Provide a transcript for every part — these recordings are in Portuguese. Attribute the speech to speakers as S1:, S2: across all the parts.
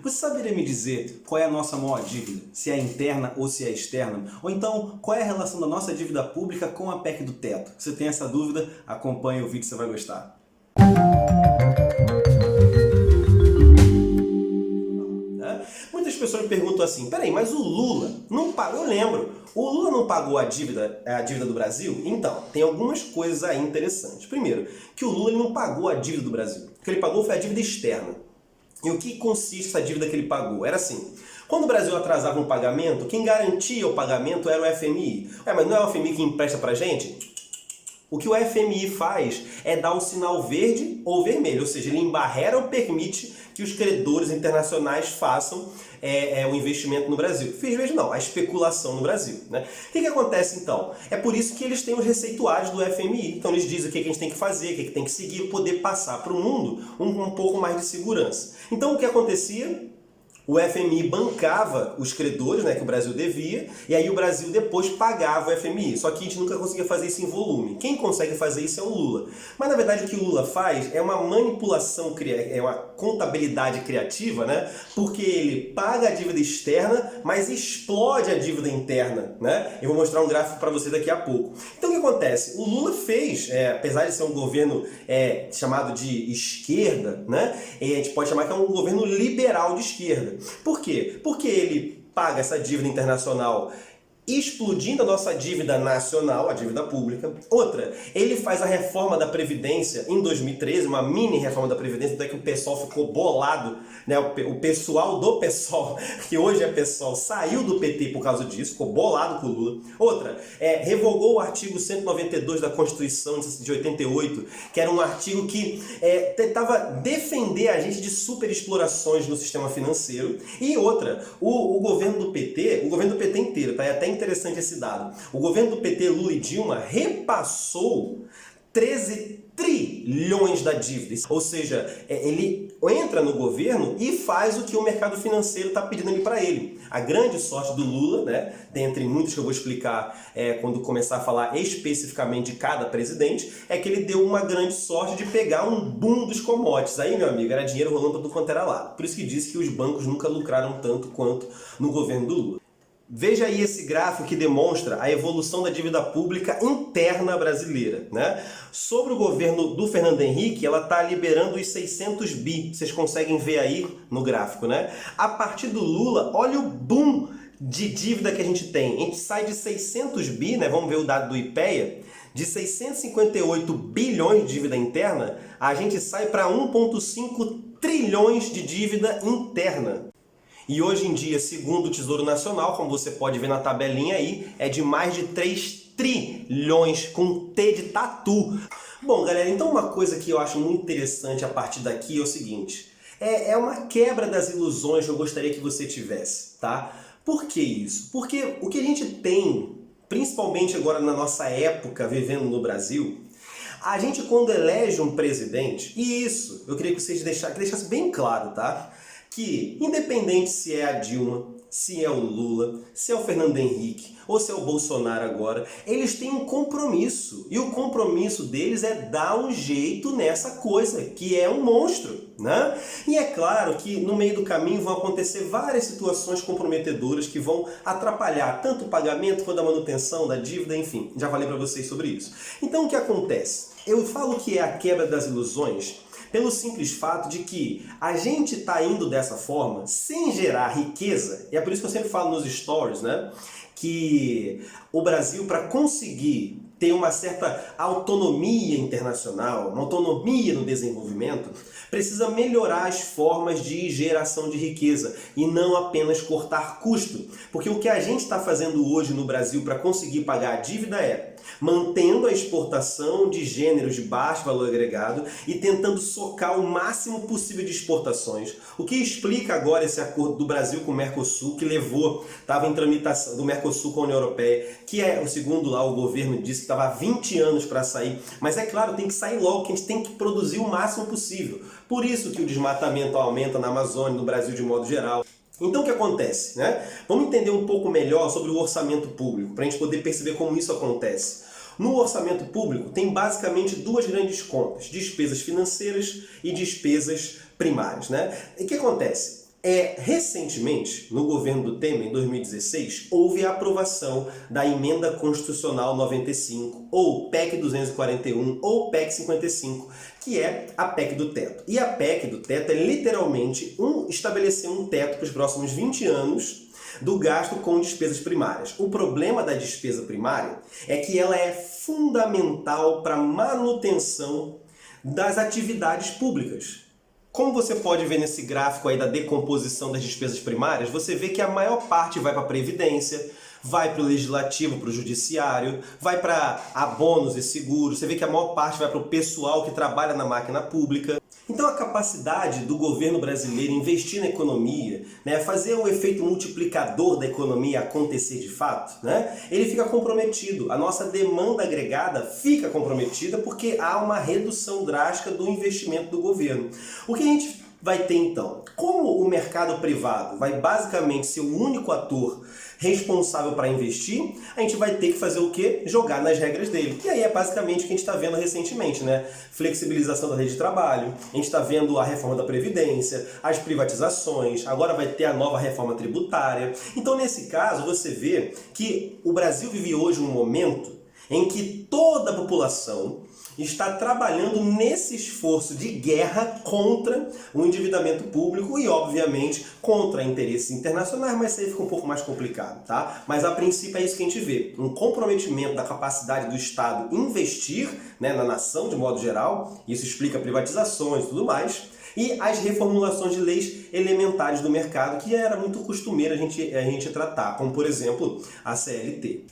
S1: Você saberia me dizer qual é a nossa maior dívida? Se é interna ou se é externa? Ou então, qual é a relação da nossa dívida pública com a PEC do teto? Se você tem essa dúvida, acompanhe o vídeo, você vai gostar. Muitas pessoas me perguntam assim, peraí, mas o Lula não pagou? Eu lembro, o Lula não pagou a dívida do Brasil? Então, tem algumas coisas aí interessantes. Primeiro, que o Lula não pagou a dívida do Brasil. O que ele pagou foi a dívida externa. E o que consiste essa dívida que ele pagou? Era assim, quando o Brasil atrasava um pagamento, quem garantia o pagamento era o FMI. Mas não é o FMI que empresta pra gente? O que o FMI faz é dar o sinal verde ou vermelho, ou seja, ele embarrera ou permite que os credores internacionais façam o investimento no Brasil. Fiz mesmo não, a especulação no Brasil. Né? O que acontece então? É por isso que eles têm os receituários do FMI. Então eles dizem o que a gente tem que fazer, o que tem que seguir, poder passar para o mundo um pouco mais de segurança. Então o que acontecia? O FMI bancava os credores, né, que o Brasil devia, e aí o Brasil depois pagava o FMI. Só que a gente nunca conseguia fazer isso em volume. Quem consegue fazer isso é o Lula. Mas na verdade o que o Lula faz é uma manipulação, é uma contabilidade criativa, né? Porque ele paga a dívida externa, mas explode a dívida interna. Né? Eu vou mostrar um gráfico para você daqui a pouco. Então o que acontece? O Lula fez, apesar de ser um governo chamado de esquerda, né? A gente pode chamar que é um governo liberal de esquerda. Por quê? Porque ele paga essa dívida internacional explodindo a nossa dívida nacional, a dívida pública. Outra, ele faz a reforma da Previdência em 2013, uma mini reforma da Previdência, até que o pessoal ficou bolado, né? O pessoal do PSOL, que hoje é PSOL, saiu do PT por causa disso, ficou bolado com o Lula. Outra, revogou o artigo 192 da Constituição de 88, que era um artigo que tentava defender a gente de superexplorações no sistema financeiro. E outra, o governo do PT inteiro, tá? É até interessante esse dado. O governo do PT, Lula e Dilma, repassou 13 trilhões da dívida. Ou seja, ele entra no governo e faz o que o mercado financeiro está pedindo ali para ele. A grande sorte do Lula, né, dentre muitos que eu vou explicar quando começar a falar especificamente de cada presidente, é que ele deu uma grande sorte de pegar um boom dos commodities. Aí, meu amigo, era dinheiro rolando para tudo quanto era lado. Por isso que disse que os bancos nunca lucraram tanto quanto no governo do Lula. Veja aí esse gráfico que demonstra a evolução da dívida pública interna brasileira. Né? Sobre o governo do Fernando Henrique, ela está liberando os 600 bi. Vocês conseguem ver aí no gráfico. Né? A partir do Lula, olha o boom de dívida que a gente tem. A gente sai de 600 bi, né? Vamos ver o dado do IPEA, de 658 bilhões de dívida interna, a gente sai para 1,5 trilhões de dívida interna. E hoje em dia, segundo o Tesouro Nacional, como você pode ver na tabelinha aí, é de mais de 3 trilhões com T de tatu. Bom, galera, então uma coisa que eu acho muito interessante a partir daqui é o seguinte. É uma quebra das ilusões que eu gostaria que você tivesse, tá? Por que isso? Porque o que a gente tem, principalmente agora na nossa época, vivendo no Brasil, a gente quando elege um presidente, e isso eu queria que vocês deixassem bem claro, tá? Que independente se é a Dilma, se é o Lula, se é o Fernando Henrique ou se é o Bolsonaro agora, eles têm um compromisso. E o compromisso deles é dar um jeito nessa coisa, que é um monstro. Né? E é claro que no meio do caminho vão acontecer várias situações comprometedoras que vão atrapalhar tanto o pagamento quanto a manutenção da dívida, enfim, já falei para vocês sobre isso. Então o que acontece? Eu falo que é a quebra das ilusões pelo simples fato de que a gente está indo dessa forma sem gerar riqueza, e é por isso que eu sempre falo nos stories, né, que o Brasil, para conseguir ter uma certa autonomia internacional, uma autonomia no desenvolvimento, precisa melhorar as formas de geração de riqueza e não apenas cortar custo. Porque o que a gente está fazendo hoje no Brasil para conseguir pagar a dívida é mantendo a exportação de gêneros de baixo valor agregado e tentando socar o máximo possível de exportações. O que explica agora esse acordo do Brasil com o Mercosul, que estava em tramitação, do Mercosul com a União Europeia, que segundo lá o governo disse que estava há 20 anos para sair. Mas é claro, tem que sair logo, que a gente tem que produzir o máximo possível. Por isso que o desmatamento aumenta na Amazônia, no Brasil de modo geral. Então o que acontece? Né? Vamos entender um pouco melhor sobre o orçamento público, para a gente poder perceber como isso acontece. No orçamento público tem basicamente duas grandes contas, despesas financeiras e despesas primárias. Né? E o que acontece? Recentemente, no governo do Temer, em 2016, houve a aprovação da Emenda Constitucional 95, ou PEC 241, ou PEC 55, que é a PEC do teto. E a PEC do teto é literalmente estabelecer um teto para os próximos 20 anos do gasto com despesas primárias. O problema da despesa primária é que ela é fundamental para a manutenção das atividades públicas. Como você pode ver nesse gráfico aí da decomposição das despesas primárias, você vê que a maior parte vai para a Previdência, vai para o Legislativo, para o Judiciário, vai para abonos e seguros, você vê que a maior parte vai para o pessoal que trabalha na máquina pública. Então a capacidade do governo brasileiro investir na economia, fazer o efeito multiplicador da economia acontecer de fato, ele fica comprometido. A nossa demanda agregada fica comprometida porque há uma redução drástica do investimento do governo. O que a gente vai ter então? Como o mercado privado vai basicamente ser o único ator responsável para investir, a gente vai ter que fazer o quê? Jogar nas regras dele. E aí é basicamente o que a gente está vendo recentemente, Flexibilização da rede de trabalho, a gente está vendo a reforma da Previdência, as privatizações, agora vai ter a nova reforma tributária. Então, nesse caso, você vê que o Brasil vive hoje um momento em que toda a população está trabalhando nesse esforço de guerra contra o endividamento público e, obviamente, contra interesses internacionais, mas isso aí fica um pouco mais complicado, tá? Mas, a princípio, é isso que a gente vê. Um comprometimento da capacidade do Estado investir na nação, de modo geral, isso explica privatizações e tudo mais, e as reformulações de leis elementares do mercado, que era muito costumeiro a gente tratar, como, por exemplo, a CLT.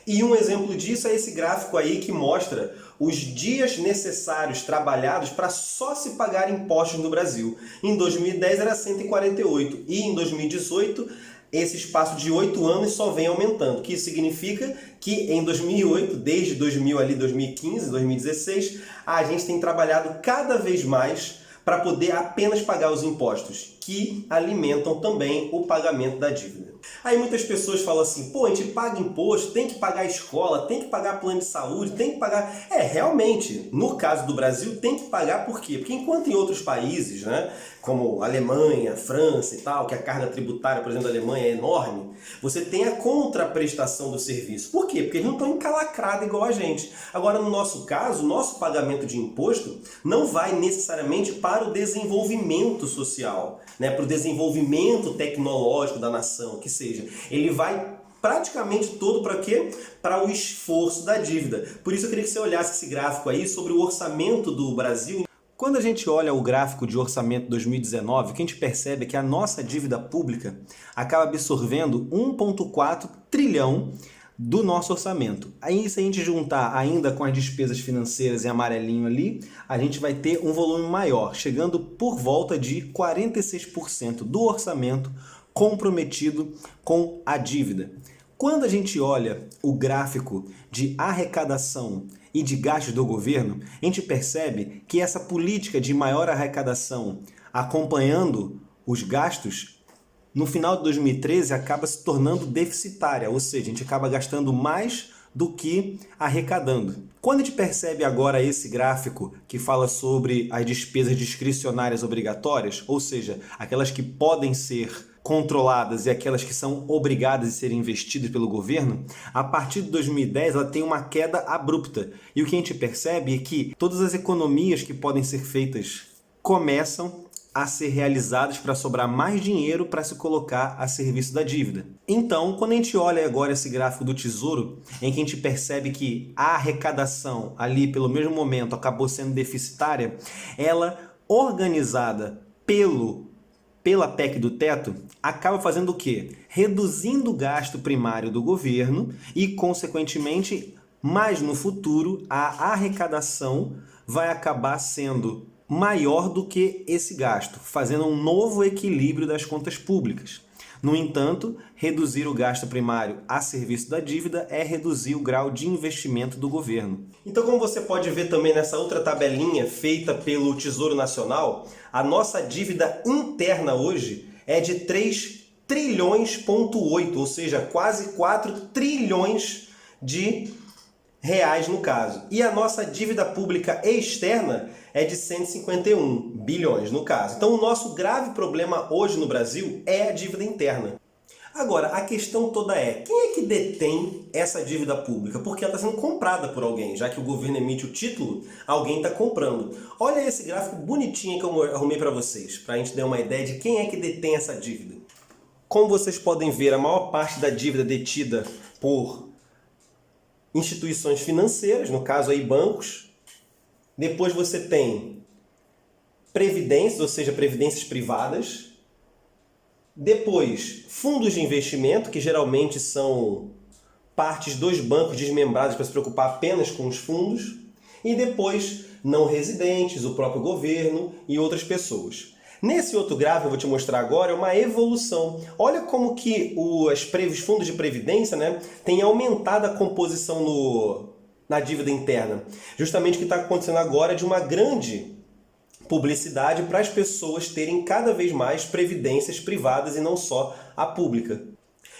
S1: E um exemplo disso é esse gráfico aí que mostra os dias necessários trabalhados para só se pagar impostos no Brasil. Em 2010 era 148 e em 2018 esse espaço de 8 anos só vem aumentando. O que isso significa que em 2008, desde 2015, 2016, a gente tem trabalhado cada vez mais para poder apenas pagar os impostos, que alimentam também o pagamento da dívida. Aí muitas pessoas falam assim, a gente paga imposto, tem que pagar escola, tem que pagar plano de saúde, tem que pagar... Realmente, no caso do Brasil, tem que pagar por quê? Porque enquanto em outros países, como Alemanha, França e tal, que a carga tributária, por exemplo, da Alemanha é enorme, você tem a contraprestação do serviço. Por quê? Porque eles não estão encalacrados igual a gente. Agora, no nosso caso, o nosso pagamento de imposto não vai necessariamente para o desenvolvimento social, para o desenvolvimento tecnológico da nação, que seja. Ele vai praticamente todo para quê? Para o esforço da dívida. Por isso eu queria que você olhasse esse gráfico aí sobre o orçamento do Brasil. Quando a gente olha o gráfico de orçamento 2019, o que a gente percebe é que a nossa dívida pública acaba absorvendo 1,4 trilhão do nosso orçamento. Aí, se a gente juntar ainda com as despesas financeiras em amarelinho ali, a gente vai ter um volume maior, chegando por volta de 46% do orçamento comprometido com a dívida. Quando a gente olha o gráfico de arrecadação e de gastos do governo, a gente percebe que essa política de maior arrecadação acompanhando os gastos, no final de 2013 acaba se tornando deficitária, ou seja, a gente acaba gastando mais do que arrecadando. Quando a gente percebe agora esse gráfico que fala sobre as despesas discricionárias obrigatórias, ou seja, aquelas que podem ser controladas e aquelas que são obrigadas a serem investidas pelo governo, a partir de 2010 ela tem uma queda abrupta. E o que a gente percebe é que todas as economias que podem ser feitas começam a ser realizadas para sobrar mais dinheiro para se colocar a serviço da dívida. Então, quando a gente olha agora esse gráfico do Tesouro, em que a gente percebe que a arrecadação ali pelo mesmo momento acabou sendo deficitária, ela organizada pela PEC do teto, acaba fazendo o quê? Reduzindo o gasto primário do governo e, consequentemente, mais no futuro, a arrecadação vai acabar sendo maior do que esse gasto, fazendo um novo equilíbrio das contas públicas. No entanto, reduzir o gasto primário a serviço da dívida é reduzir o grau de investimento do governo. Então, como você pode ver também nessa outra tabelinha feita pelo Tesouro Nacional, a nossa dívida interna hoje é de 3 trilhões,8, ou seja, quase 4 trilhões de reais no caso. E a nossa dívida pública externa é de 151 bilhões no caso. Então o nosso grave problema hoje no Brasil é a dívida interna. Agora, a questão toda é, quem é que detém essa dívida pública? Porque ela está sendo comprada por alguém, já que o governo emite o título, alguém está comprando. Olha esse gráfico bonitinho que eu arrumei para vocês, para a gente ter uma ideia de quem é que detém essa dívida. Como vocês podem ver, a maior parte da dívida é detida por instituições financeiras, no caso aí bancos. Depois você tem previdências, ou seja, previdências privadas. Depois, fundos de investimento, que geralmente são partes dos bancos desmembradas para se preocupar apenas com os fundos. E depois, não residentes, o próprio governo e outras pessoas. Nesse outro gráfico, eu vou te mostrar agora, é uma evolução. Olha como que os fundos de previdência, né, têm aumentado a composição na dívida interna. Justamente o que está acontecendo agora é de uma grande publicidade para as pessoas terem cada vez mais previdências privadas e não só a pública.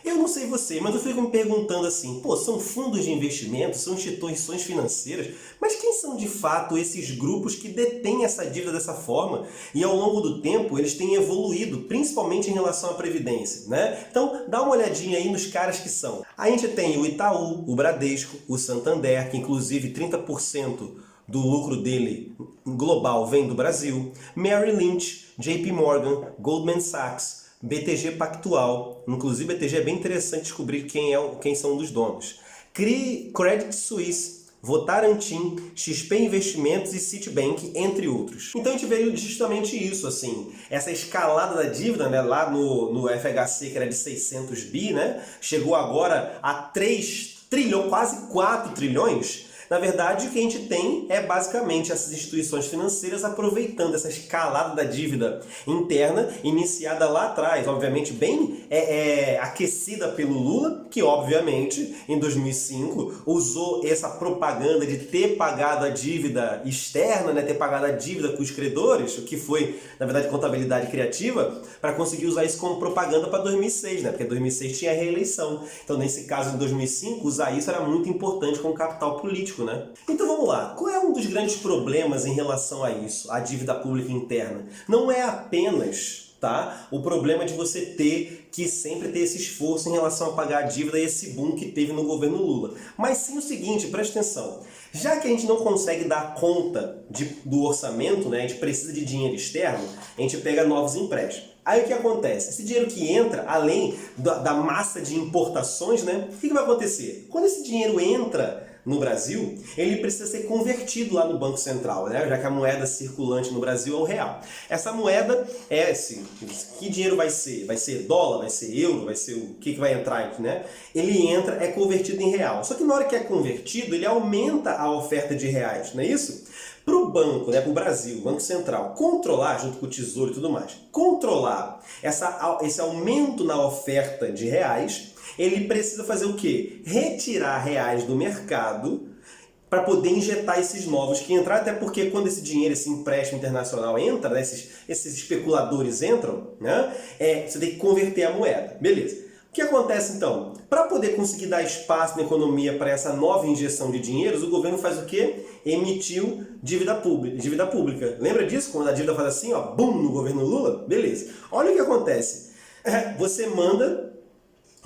S1: Eu não sei você, mas eu fico me perguntando assim, pô, são fundos de investimento, são instituições financeiras, mas quem são de fato esses grupos que detêm essa dívida dessa forma? E ao longo do tempo eles têm evoluído, principalmente em relação à previdência, né? Então dá uma olhadinha aí nos caras que são. A gente tem o Itaú, o Bradesco, o Santander, que inclusive 30% do lucro dele global vem do Brasil, Merrill Lynch, JP Morgan, Goldman Sachs, BTG Pactual, inclusive BTG é bem interessante descobrir quem são os donos, Credit Suisse, Votorantim, XP Investimentos e Citibank, entre outros. Então a gente vê justamente isso, assim, essa escalada da dívida, né, lá no FHC, que era de 600 bi, né, chegou agora a 3 trilhões, quase 4 trilhões. Na verdade, o que a gente tem é basicamente essas instituições financeiras aproveitando essa escalada da dívida interna iniciada lá atrás, obviamente bem aquecida pelo Lula, que obviamente em 2005 usou essa propaganda de ter pagado a dívida externa, né, ter pagado a dívida com os credores, o que foi, na verdade, contabilidade criativa, para conseguir usar isso como propaganda para 2006, né, porque 2006 tinha a reeleição. Então, nesse caso, em 2005, usar isso era muito importante como capital político. Né? Então vamos lá, qual é um dos grandes problemas em relação a isso, a dívida pública interna? Não é apenas o problema de você ter que sempre ter esse esforço em relação a pagar a dívida e esse boom que teve no governo Lula. Mas sim o seguinte, presta atenção, já que a gente não consegue dar conta do orçamento, né, a gente precisa de dinheiro externo, a gente pega novos empréstimos. Aí o que acontece? Esse dinheiro que entra, além da massa de importações, né, o que vai acontecer? Quando esse dinheiro entra no Brasil, ele precisa ser convertido lá no Banco Central, né? Já que a moeda circulante no Brasil é o real. Essa moeda que dinheiro vai ser? Vai ser dólar? Vai ser euro? Vai ser o que vai entrar aqui, né? Ele entra, é convertido em real. Só que na hora que é convertido, ele aumenta a oferta de reais, não é isso? Para o banco, né, para o Brasil, o Banco Central, controlar, junto com o Tesouro e tudo mais, controlar esse aumento na oferta de reais, ele precisa fazer o quê? Retirar reais do mercado para poder injetar esses novos que entraram, até porque quando esse dinheiro, esse empréstimo internacional entra, né, esses especuladores entram, né, você tem que converter a moeda. Beleza. O que acontece então? Para poder conseguir dar espaço na economia para essa nova injeção de dinheiros, o governo faz o quê? Emitiu dívida pública. Lembra disso? Quando a dívida faz assim, ó, bum, no governo Lula? Beleza. Olha o que acontece. Você manda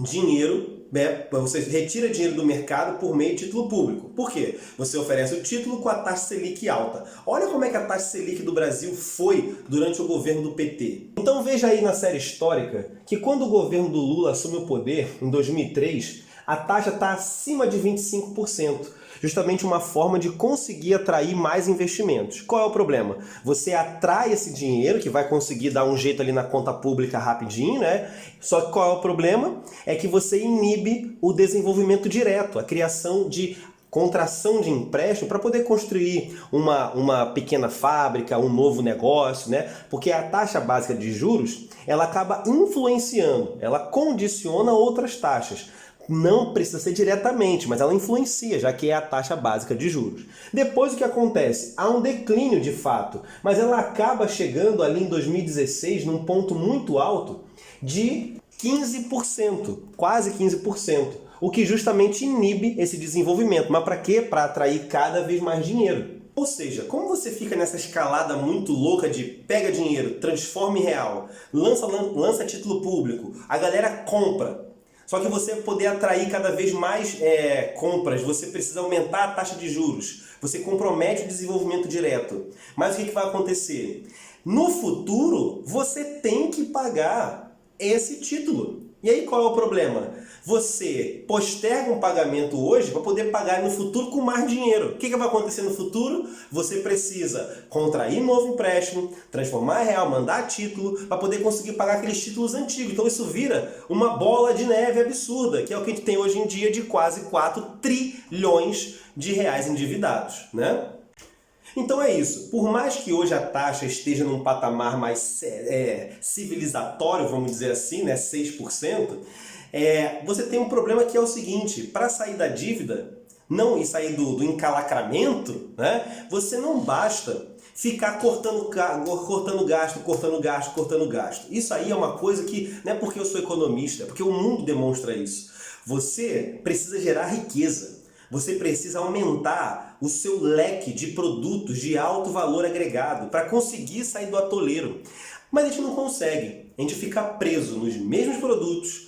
S1: dinheiro, você retira dinheiro do mercado por meio de título público. Por quê? Você oferece o título com a taxa Selic alta. Olha como é que a taxa Selic do Brasil foi durante o governo do PT. Então veja aí na série histórica que quando o governo do Lula assume o poder, em 2003, a taxa está acima de 25%. Justamente uma forma de conseguir atrair mais investimentos. Qual é o problema? Você atrai esse dinheiro, que vai conseguir dar um jeito ali na conta pública rapidinho, né? Só que qual é o problema? É que você inibe o desenvolvimento direto, a criação de contração de empréstimo para poder construir uma pequena fábrica, um novo negócio, né? Porque a taxa básica de juros, ela acaba influenciando, ela condiciona outras taxas. Não precisa ser diretamente, mas ela influencia, já que é a taxa básica de juros. Depois o que acontece? Há um declínio de fato, mas ela acaba chegando ali em 2016 num ponto muito alto de 15%, quase 15%, o que justamente inibe esse desenvolvimento. Mas para quê? Para atrair cada vez mais dinheiro. Ou seja, como você fica nessa escalada muito louca de pega dinheiro, transforma em real, lança título público, a galera compra. Só que você poder atrair cada vez mais compras, você precisa aumentar a taxa de juros. Você compromete o desenvolvimento direto. Mas o que vai acontecer? No futuro, você tem que pagar esse título. E aí qual é o problema? Você posterga um pagamento hoje para poder pagar no futuro com mais dinheiro. O que vai acontecer no futuro? Você precisa contrair novo empréstimo, transformar em real, mandar título para poder conseguir pagar aqueles títulos antigos. Então isso vira uma bola de neve absurda, que é o que a gente tem hoje em dia de quase 4 trilhões de reais endividados, né? Então é isso. Por mais que hoje a taxa esteja num patamar mais civilizatório, vamos dizer assim, né, 6%, você tem um problema que é o seguinte: para sair da dívida e sair do encalacramento, né, você não basta ficar cortando gasto. Isso aí é uma coisa que não é porque eu sou economista, é porque o mundo demonstra isso. Você precisa gerar riqueza. Você precisa aumentar o seu leque de produtos de alto valor agregado para conseguir sair do atoleiro. Mas a gente não consegue. A gente fica preso nos mesmos produtos,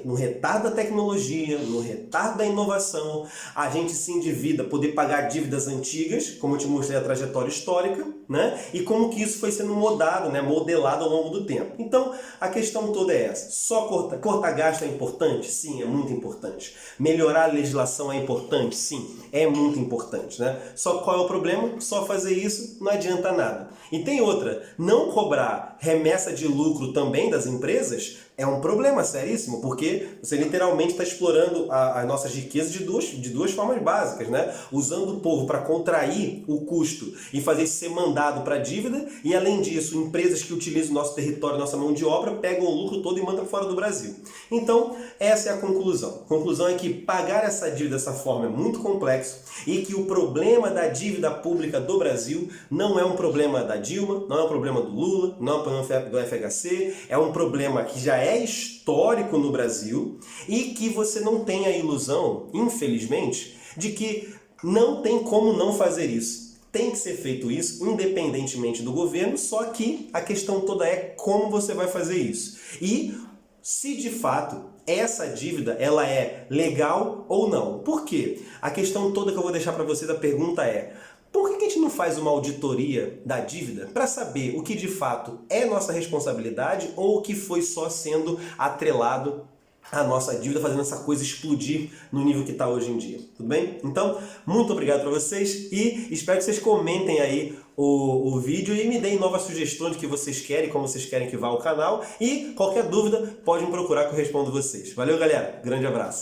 S1: no retardo da tecnologia, no retardo da inovação. A gente se endivida, poder pagar dívidas antigas, como eu te mostrei a trajetória histórica, né? E como que isso foi sendo modelado ao longo do tempo. Então, a questão toda é essa. Só cortar gasto é importante? Sim, é muito importante. Melhorar a legislação é importante? Sim, é muito importante, né? Só qual é o problema? Só fazer isso não adianta nada. E tem outra, não cobrar remessa de lucro também das empresas é um problema seríssimo, porque você literalmente está explorando as nossas riquezas de duas formas básicas, né? Usando o povo para contrair o custo e fazer isso ser mandado para a dívida, e além disso, empresas que utilizam o nosso território, nossa mão de obra, pegam o lucro todo e mandam fora do Brasil. Então, essa é a conclusão. A conclusão é que pagar essa dívida dessa forma é muito complexo e que o problema da dívida pública do Brasil não é um problema da Dilma, não é um problema do Lula, não é um problema do FHC, é um problema que já é histórico no Brasil e que você não tem a ilusão, infelizmente, de que não tem como não fazer isso. Tem que ser feito isso, independentemente do governo, só que a questão toda é como você vai fazer isso. E se de fato essa dívida ela é legal ou não. Por quê? A questão toda que eu vou deixar para vocês, a pergunta é: por que a gente não faz uma auditoria da dívida para saber o que de fato é nossa responsabilidade ou o que foi só sendo atrelado à nossa dívida, fazendo essa coisa explodir no nível que está hoje em dia? Tudo bem? Então, muito obrigado para vocês e espero que vocês comentem aí o vídeo e me deem novas sugestões do que vocês querem, como vocês querem que vá ao canal, e qualquer dúvida pode me procurar que eu respondo vocês. Valeu, galera! Grande abraço!